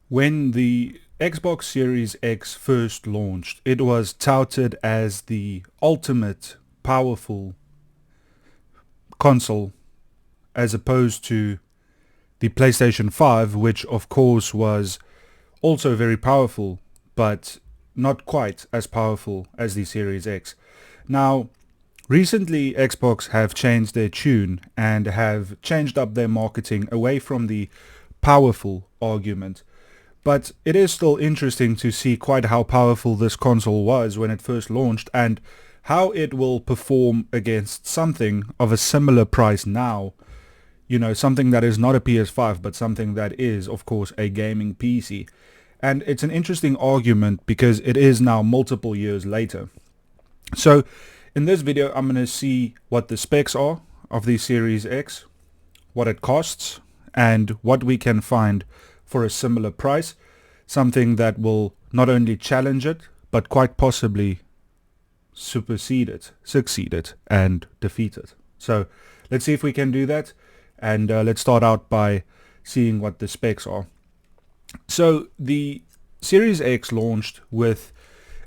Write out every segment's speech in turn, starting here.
When the Xbox Series X first launched, it was touted as the ultimate powerful console as opposed to the PlayStation 5, which of course was also very powerful, but not quite as powerful as the Series X. Now, recently Xbox have changed their tune and have changed up their marketing away from the powerful argument. But it is still interesting to see quite how powerful this console was when it first launched and how it will perform against something of a similar price now. You know, something that is not a PS5, but something that is, of course, a gaming PC. And it's an interesting argument because it is now multiple years later. So in this video, I'm going to see what the specs are of the Series X, what it costs, and what we can find for a similar price, something that will not only challenge it, but quite possibly supersede it, succeed it, and defeat it. So let's see if we can do that, and let's start out by seeing what the specs are. So the Series X launched with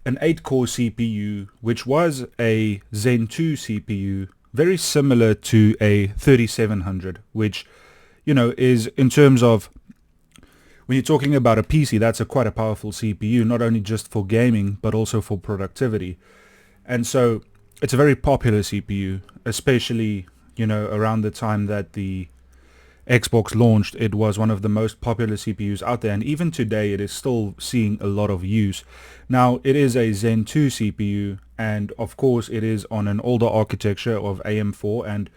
an 8-core CPU, which was a Zen 2 CPU, very similar to a 3700, which, you know, is in terms of when you're talking about a PC, that's quite a powerful CPU, not only just for gaming, but also for productivity. And so it's a very popular CPU, especially, you know, around the time that the Xbox launched. It was one of the most popular CPUs out there, and even today it is still seeing a lot of use. Now, it is a Zen 2 CPU, and of course it is on an older architecture of AM4, and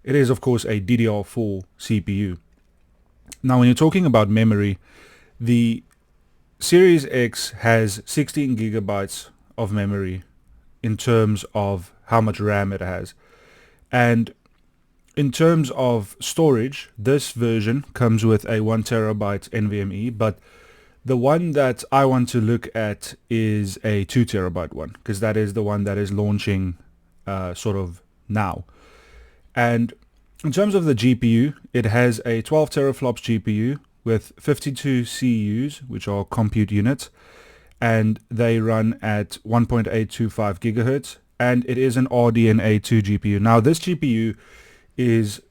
it is of course a DDR4 CPU. Now, when you're talking about memory, the Series X has 16 gigabytes of memory in terms of how much RAM it has. And in terms of storage, this version comes with a 1 terabyte NVMe, but the one that I want to look at is a 2 terabyte one, because that is the one that is launching sort of now. And in terms of the GPU, it has a 12 teraflops GPU with 52 CUs, which are compute units, and they run at 1.825 gigahertz, and it is an RDNA 2 GPU. Now, this GPU is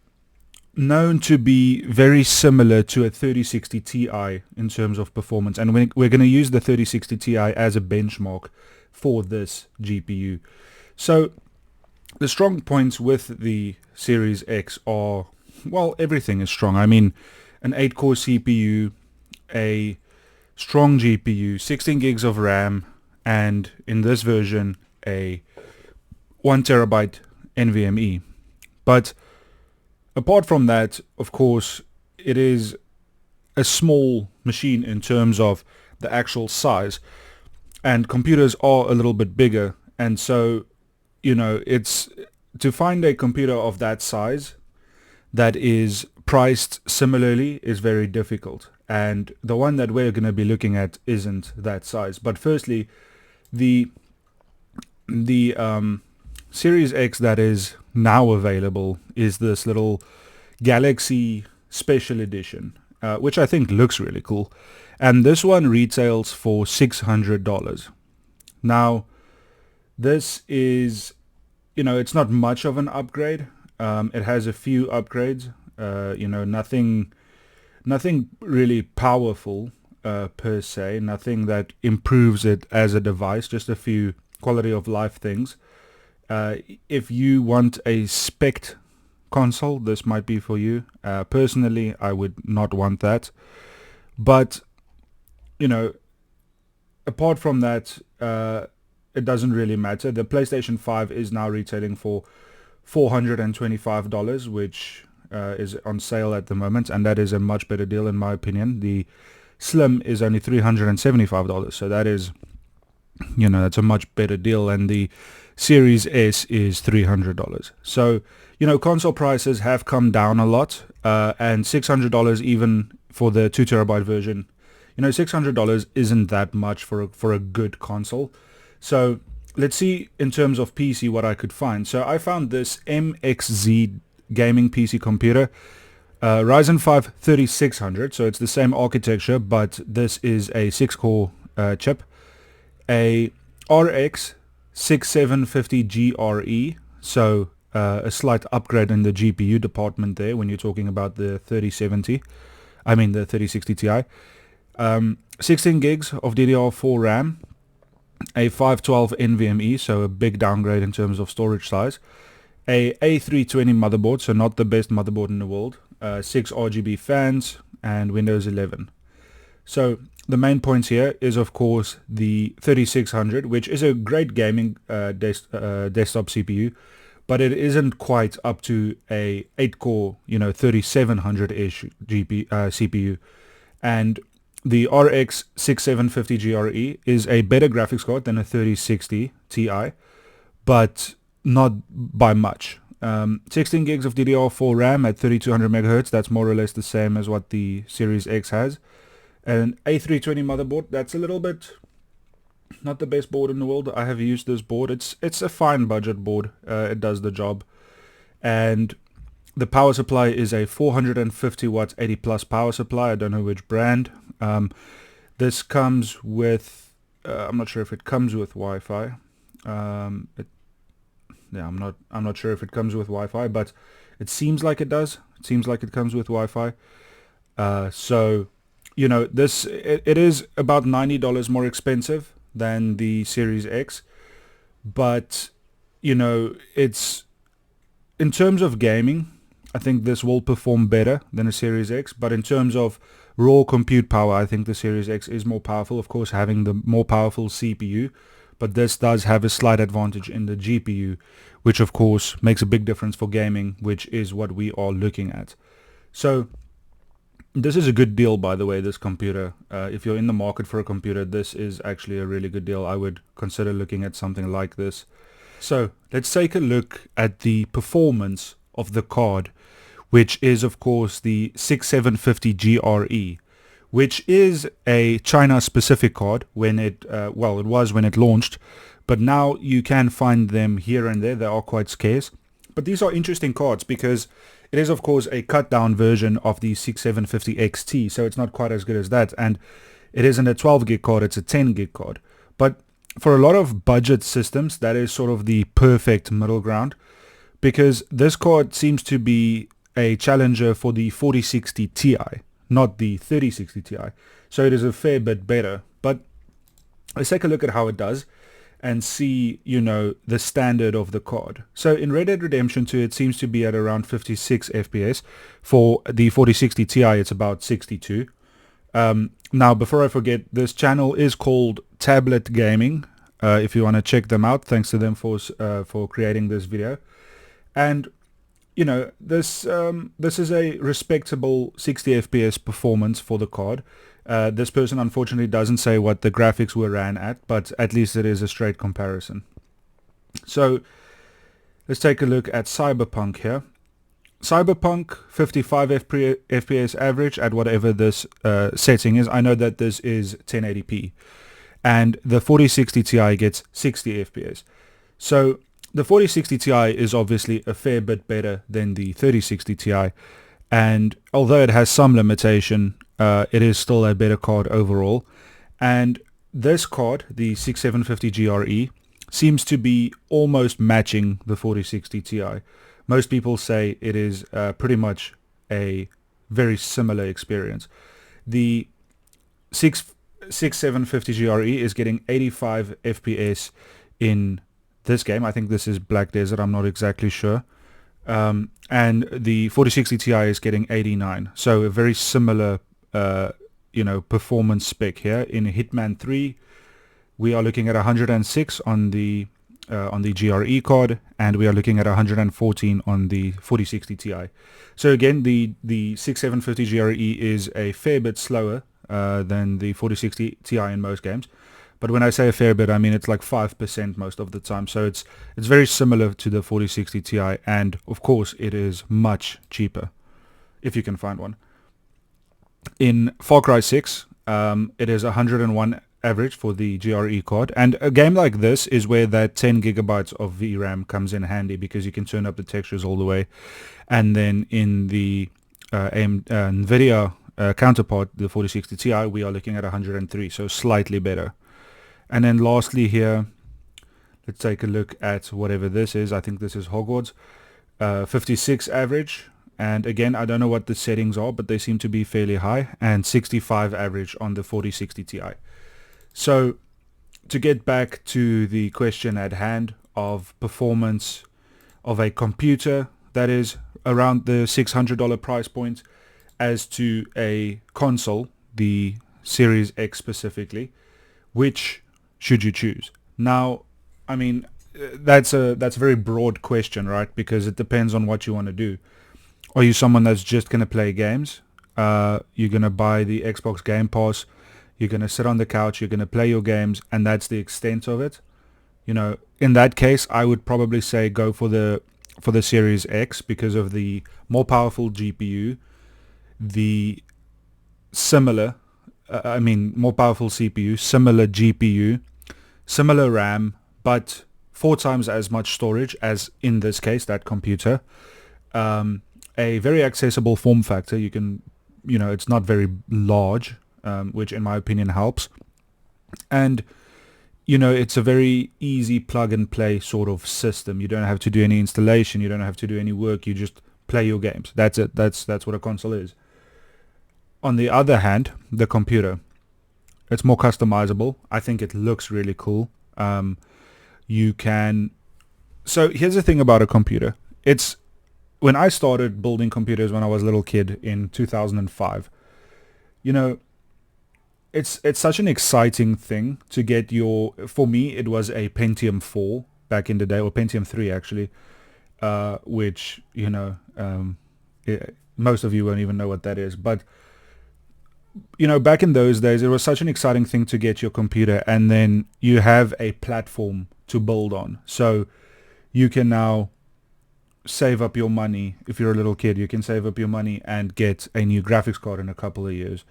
known to be very similar to a 3060 Ti in terms of performance, and we're going to use the 3060 Ti as a benchmark for this GPU. So the strong points with the Series X are, well, everything is strong. I mean, an 8-core CPU, a strong GPU, 16 gigs of RAM, and in this version, a 1 terabyte NVMe. But apart from that, of course, it is a small machine in terms of the actual size, and computers are a little bit bigger, and so, you know, it's to find a computer of that size that is priced similarly is very difficult, and the one that we're going to be looking at isn't that size. But firstly, the Series X that is now available is this little Galaxy Special Edition, which I think looks really cool, and this one retails for $600. Now, this is, you know, it's not much of an upgrade. It has a few upgrades, you know, nothing really powerful per se, nothing that improves it as a device, just a few quality of life things. If you want a spec'd console, this might be for you. Personally, I would not want that. But, you know, apart from that, it doesn't really matter. The PlayStation 5 is now retailing for $425, which is on sale at the moment, and that is a much better deal in my opinion. The Slim is only $375, so that is, you know, that's a much better deal, and the Series S is $300. So, you know, console prices have come down a lot, and $600 even for the 2 terabyte version. You know, $600 isn't that much for a good console. So let's see in terms of PC what I could find. So I found this MXZ gaming PC computer. Ryzen 5 3600, so it's the same architecture, but this is a 6-core chip. A RX 6750 GRE, so a slight upgrade in the GPU department there when you're talking about the 3060 Ti. 16 gigs of DDR4 RAM, a 512 NVMe, so a big downgrade in terms of storage size. A A320 motherboard, so not the best motherboard in the world. 6 RGB fans and Windows 11. So the main points here is of course the 3600, which is a great gaming desktop CPU, but it isn't quite up to a 8-core, 3700-ish CPU. And the RX 6750 GRE is a better graphics card than a 3060 Ti, but not by much. 16 gigs of DDR4 RAM at 3200 MHz, that's more or less the same as what the Series X has. An A320 motherboard, that's a little bit not the best board in the world. I have used this board. It's a fine budget board. It does the job. And the power supply is a 450 watts 80 plus power supply. I don't know which brand. This comes with I'm not sure if it comes with Wi-Fi. I'm not sure if it comes with Wi-Fi, but it seems like it does. It seems like it comes with Wi-Fi. So it is about $90 more expensive than the Series X, but it's, in terms of gaming, I think this will perform better than a Series X, but in terms of raw compute power, I think the Series X is more powerful, of course, having the more powerful CPU, but this does have a slight advantage in the GPU, which of course makes a big difference for gaming, which is what we are looking at. So this is a good deal, by the way, this computer. If you're in the market for a computer, this is actually a really good deal. I would consider looking at something like this. So let's take a look at the performance of the card, which is of course the 6750 GRE, which is a China specific card when it was when it launched, but now you can find them here and there. They are quite scarce, but these are interesting cards because it is of course a cut down version of the 6750 XT, so it's not quite as good as that, and it isn't a 12 gig card, it's a 10 gig card. But for a lot of budget systems, that is sort of the perfect middle ground, because this card seems to be a challenger for the 4060 Ti, not the 3060 Ti. So it is a fair bit better. But let's take a look at how it does and see, the standard of the card. So in Red Dead Redemption 2, it seems to be at around 56 FPS. For the 4060 Ti, it's about 62. Now, before I forget, this channel is called Tablet Gaming. If you want to check them out, thanks to them for creating this video. And this is a respectable 60 FPS performance for the card. This person unfortunately doesn't say what the graphics were ran at, but at least it is a straight comparison. So let's take a look at Cyberpunk here. Cyberpunk 55 FPS average at whatever this setting is. I know that this is 1080p, and the 4060 Ti gets 60 FPS. So the 4060 Ti is obviously a fair bit better than the 3060 Ti, and although it has some limitation, it is still a better card overall. And this card, the 6750 GRE, seems to be almost matching the 4060 Ti. Most people say it is pretty much a very similar experience. The 6750 GRE is getting 85 FPS in this game. I think this is Black Desert, I'm not exactly sure. And the 4060 Ti is getting 89. So a very similar performance spec here. In Hitman 3, we are looking at 106 on the GRE card, and we are looking at 114 on the 4060 Ti. So again, the 6750 GRE is a fair bit slower than the 4060 Ti in most games. But when I say a fair bit, I mean it's like 5% most of the time. So it's very similar to the 4060 Ti, and of course it is much cheaper if you can find one. In Far Cry 6, it is 101 average for the GRE card, and a game like this is where that 10 gigabytes of VRAM comes in handy, because you can turn up the textures all the way. And then in the NVIDIA counterpart, the 4060 Ti, we are looking at 103, so slightly better. And then lastly here, let's take a look at whatever this is. I think this is Hogwarts. 56 average. And again, I don't know what the settings are, but they seem to be fairly high. And 65 average on the 4060 Ti. So to get back to the question at hand of performance of a computer that is around the $600 price point as to a console, the Series X specifically, which should you choose? Now, I mean, that's a very broad question, right? Because it depends on what you want to do. Are you someone that's just going to play games? You're going to buy the Xbox Game Pass. You're going to sit on the couch. You're going to play your games, and that's the extent of it. You know, in that case, I would probably say go for the Series X because of the more powerful GPU, the similar, more powerful CPU, similar GPU, similar RAM, but 4 times as much storage as in this case, that computer. A very accessible form factor. You can, it's not very large, which in my opinion helps. And, it's a very easy plug and play sort of system. You don't have to do any installation. You don't have to do any work. You just play your games. That's it. That's what a console is. On the other hand, the computer, it's more customizable. I think it looks really cool. So here's the thing about a computer. When I started building computers when I was a little kid in 2005, it's such an exciting thing to get for me, it was a Pentium 4 back in the day, or Pentium 3 actually, which, most of you won't even know what that is. But, back in those days, it was such an exciting thing to get your computer, and then you have a platform to build on. So you can now save up your money. If you're a little kid, you can save up your money and get a new graphics card in a couple of years.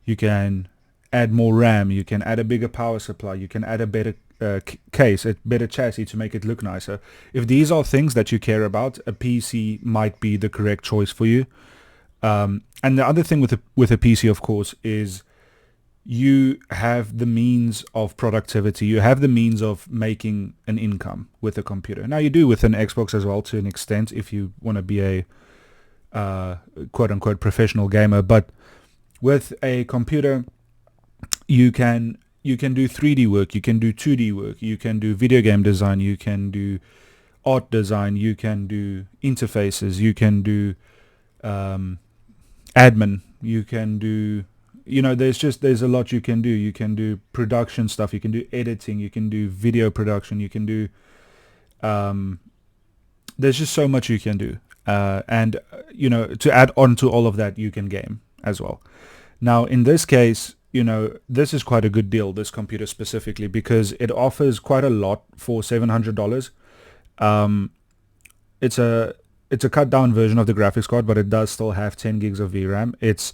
You can add more RAM. You can add a bigger power supply. You can add a better case, a better chassis to make it look nicer. If these are things that you care about, a PC might be the correct choice for you. And the other thing with a PC, of course, is you have the means of productivity. You have the means of making an income with a computer. Now, you do with an Xbox as well to an extent if you want to be a quote-unquote professional gamer. But with a computer, you can do 3D work, you can do 2D work, you can do video game design, you can do art design, you can do interfaces, you can do admin, you can do... there's a lot you can do. You can do production stuff. You can do editing. You can do video production. You can do... there's just so much you can do. And to add on to all of that, you can game as well. Now, in this case, this is quite a good deal, this computer specifically, because it offers quite a lot for $700. It's a cut down version of the graphics card, but it does still have 10 gigs of VRAM. It's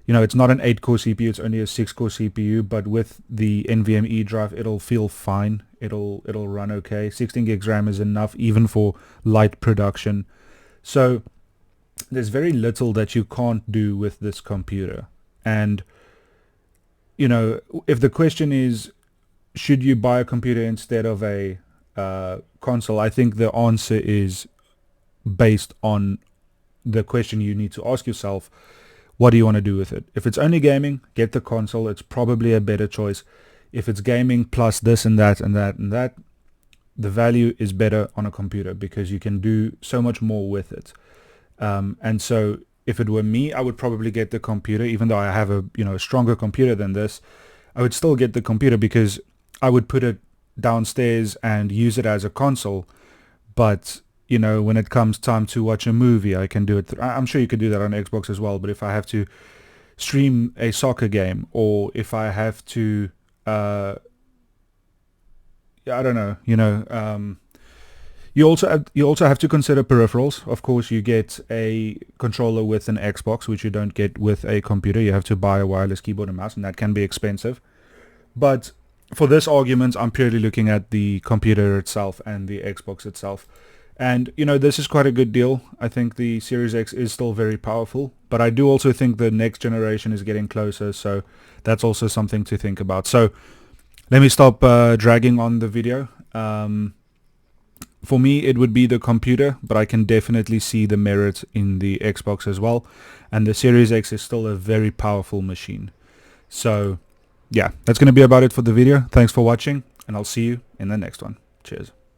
not an 8-core CPU, it's only a 6-core CPU, but with the NVMe drive, it'll feel fine. It'll run okay. 16 gigs RAM is enough, even for light production. So there's very little that you can't do with this computer. And, if the question is, should you buy a computer instead of a console, I think the answer is based on the question you need to ask yourself. What do you want to do with it? If it's only gaming, get the console. It's probably a better choice. If it's gaming plus this and that and that and that, the value is better on a computer because you can do so much more with it. And so if it were me, I would probably get the computer, even though I have a stronger computer than this. I would still get the computer because I would put it downstairs and use it as a console. But when it comes time to watch a movie, I can do it. I'm sure you could do that on Xbox as well. But if I have to stream a soccer game, or if I have to, I don't know, you also have to consider peripherals. Of course, you get a controller with an Xbox, which you don't get with a computer. You have to buy a wireless keyboard and mouse, and that can be expensive. But for this argument, I'm purely looking at the computer itself and the Xbox itself. And, you know, this is quite a good deal. I think the Series X is still very powerful, but I do also think the next generation is getting closer, so that's also something to think about. So let me stop dragging on the video. For me, it would be the computer, but I can definitely see the merit in the Xbox as well. And the Series X is still a very powerful machine. So, yeah, that's going to be about it for the video. Thanks for watching, and I'll see you in the next one. Cheers.